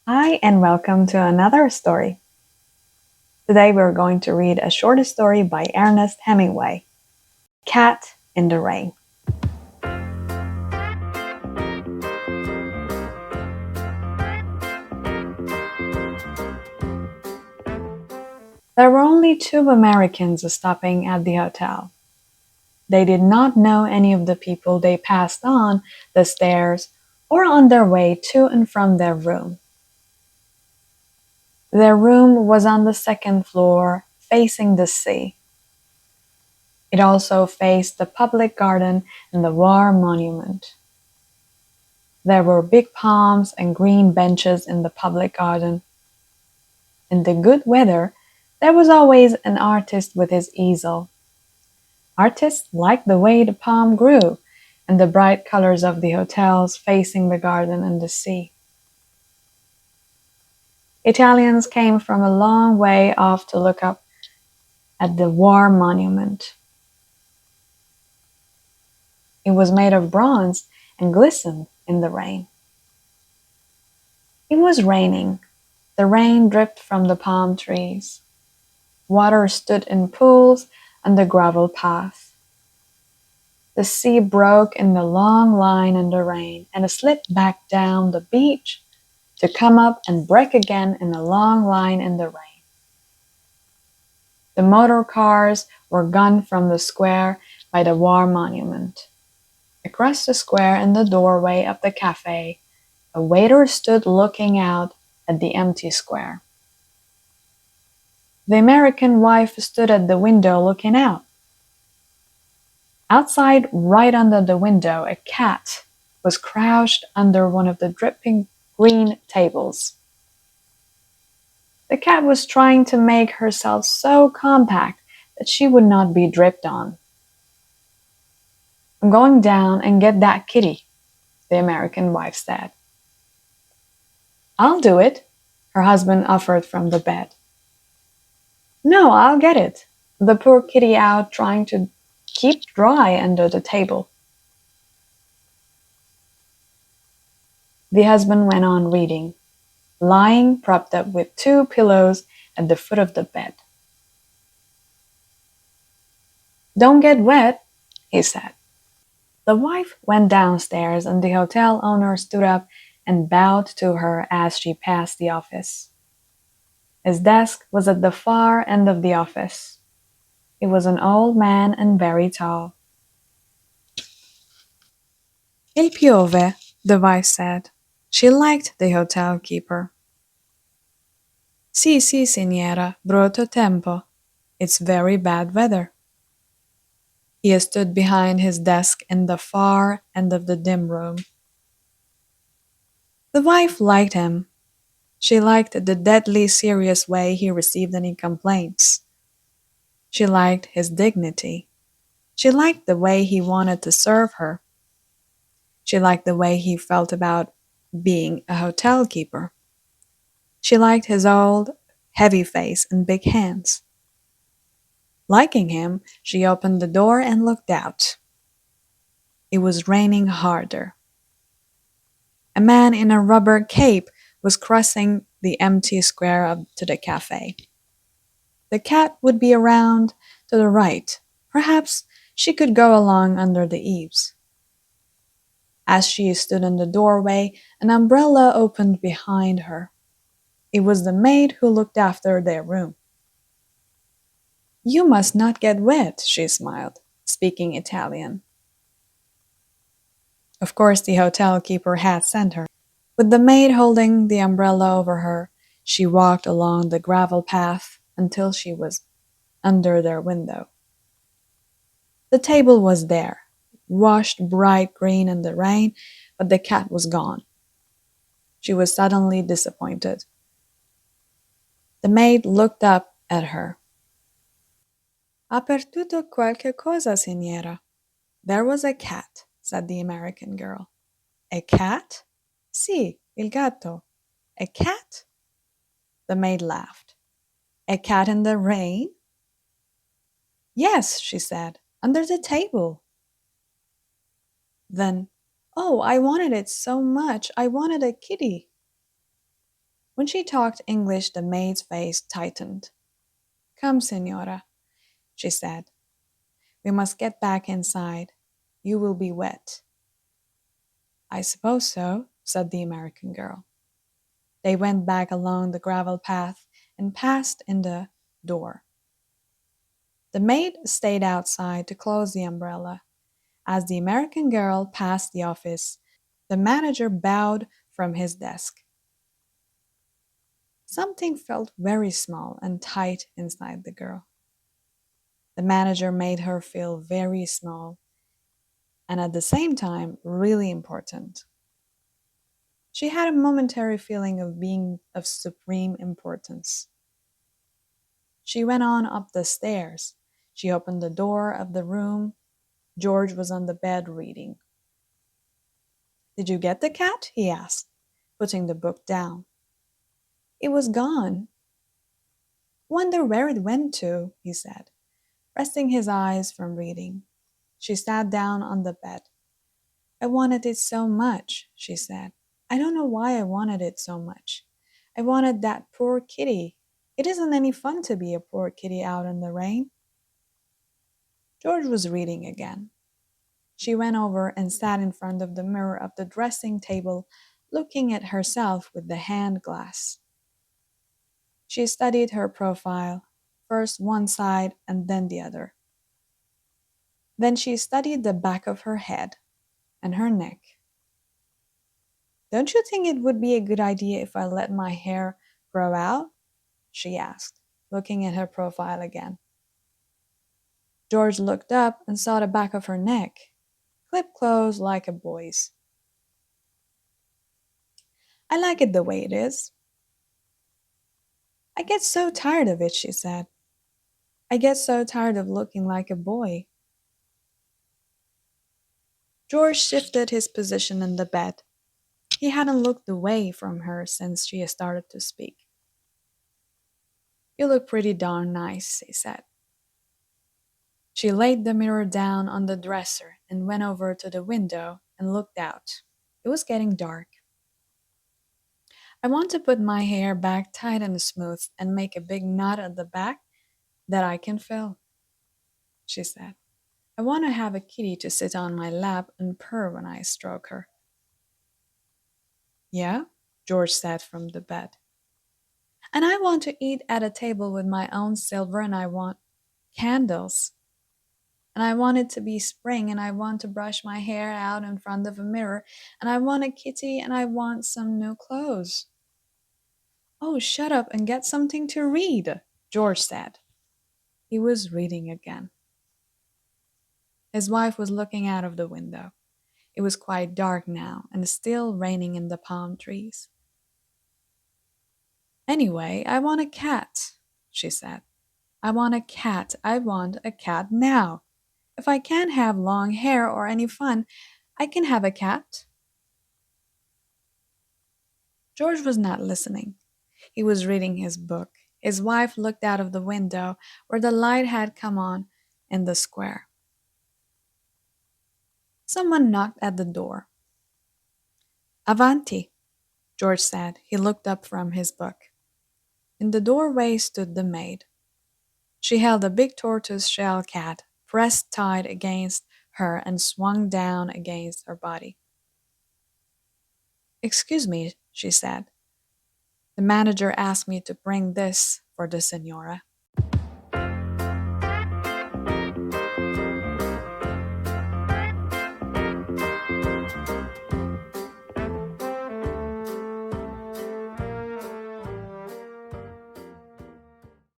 Hi, and welcome to another story. Today we're going to read a short story by Ernest Hemingway, Cat in the Rain. There were only two Americans stopping at the hotel. They did not know any of the people they passed on the stairs or on their way to and from their room. Their room was on the second floor, facing the sea. It also faced the public garden and the War Monument. There were big palms and green benches in the public garden. In the good weather, there was always an artist with his easel. Artists liked the way the palm grew and the bright colors of the hotels facing the garden and the sea. Italians came from a long way off to look up at the War Monument. It was made of bronze and glistened in the rain. It was raining. The rain dripped from the palm trees. Water stood in pools on the gravel path. The sea broke in the long line in the rain and slipped back down the beach to come up and break again in a long line in the rain. The motor cars were gone from the square by the War Monument. Across the square in the doorway of the cafe, a waiter stood looking out at the empty square. The American wife stood at the window looking out. Outside, right under the window, a cat was crouched under one of the dripping green tables. The cat was trying to make herself so compact that she would not be dripped on. "I'm going down and get that kitty," the American wife said. "I'll do it," her husband offered from the bed. "No, I'll get it," the poor kitty out trying to keep dry under the table. The husband went on reading, lying propped up with two pillows at the foot of the bed. "Don't get wet," he said. The wife went downstairs and the hotel owner stood up and bowed to her as she passed the office. His desk was at the far end of the office. He was an old man and very tall. "Il piove," the wife said. She liked the hotel keeper. "Sì, sì, signora, brutto tempo. It's very bad weather." He stood behind his desk in the far end of the dim room. The wife liked him. She liked the deadly serious way he received any complaints. She liked his dignity. She liked the way he wanted to serve her. She liked the way he felt about being a hotel keeper. She liked his old, heavy face and big hands. Liking him, she opened the door and looked out. It was raining harder. A man in a rubber cape was crossing the empty square up to the cafe. The cat would be around to the right. Perhaps she could go along under the eaves. As she stood in the doorway, an umbrella opened behind her. It was the maid who looked after their room. "You must not get wet," she smiled, speaking Italian. Of course, the hotel keeper had sent her. With the maid holding the umbrella over her, she walked along the gravel path until she was under their window. The table was there, washed bright green in the rain, but the cat was gone. She was suddenly disappointed. The maid looked up at her. "Ha perduto qualche cosa, signora?" "There was a cat," said the American girl. "A cat?" "Sì, il gatto." "A cat?" The maid laughed. "A cat in the rain?" "Yes," she said, "under the table." Then, "Oh, I wanted it so much. I wanted a kitty." When she talked English, the maid's face tightened. Come, Senora, she said. We must get back inside. You will be wet. I suppose so, said the American girl. They went back along the gravel path and passed in the door. The maid stayed outside to close the umbrella. As the American girl passed the office, the manager bowed from his desk. Something felt very small and tight inside the girl. The manager made her feel very small and at the same time really important. She had a momentary feeling of being of supreme importance. She went on up the stairs. She opened the door of the room. George was on the bed reading. Did you get the cat? He asked, putting the book down. It was gone. Wonder where it went to, he said, resting his eyes from reading. She sat down on the bed. I wanted it so much, she said. I don't know why I wanted it so much. I wanted that poor kitty. It isn't any fun to be a poor kitty out in the rain. George was reading again. She went over and sat in front of the mirror of the dressing table, looking at herself with the hand glass. She studied her profile, first one side and then the other. Then she studied the back of her head and her neck. Don't you think it would be a good idea if I let my hair grow out? She asked, looking at her profile again. George looked up and saw the back of her neck, clipped close like a boy's. I like it the way it is. I get so tired of it, she said. I get so tired of looking like a boy. George shifted his position in the bed. He hadn't looked away from her since she started to speak. You look pretty darn nice, he said. She laid the mirror down on the dresser and went over to the window and looked out. It was getting dark. I want to put my hair back tight and smooth and make a big knot at the back that I can fill, she said. I want to have a kitty to sit on my lap and purr when I stroke her. Yeah, George said from the bed. And I want to eat at a table with my own silver and I want candles. And I want it to be spring and I want to brush my hair out in front of a mirror and I want a kitty and I want some new clothes. Oh, shut up and get something to read, George said. He was reading again. His wife was looking out of the window. It was quite dark now and still raining in the palm trees. Anyway, I want a cat, she said. I want a cat. I want a cat now. If I can't have long hair or any fun, I can have a cat. George was not listening. He was reading his book. His wife looked out of the window where the light had come on in the square. Someone knocked at the door. Avanti, George said. He looked up from his book. In the doorway stood the maid. She held a big tortoise-shell cat pressed tight against her and swung down against her body. Excuse me, she said. The manager asked me to bring this for the senora.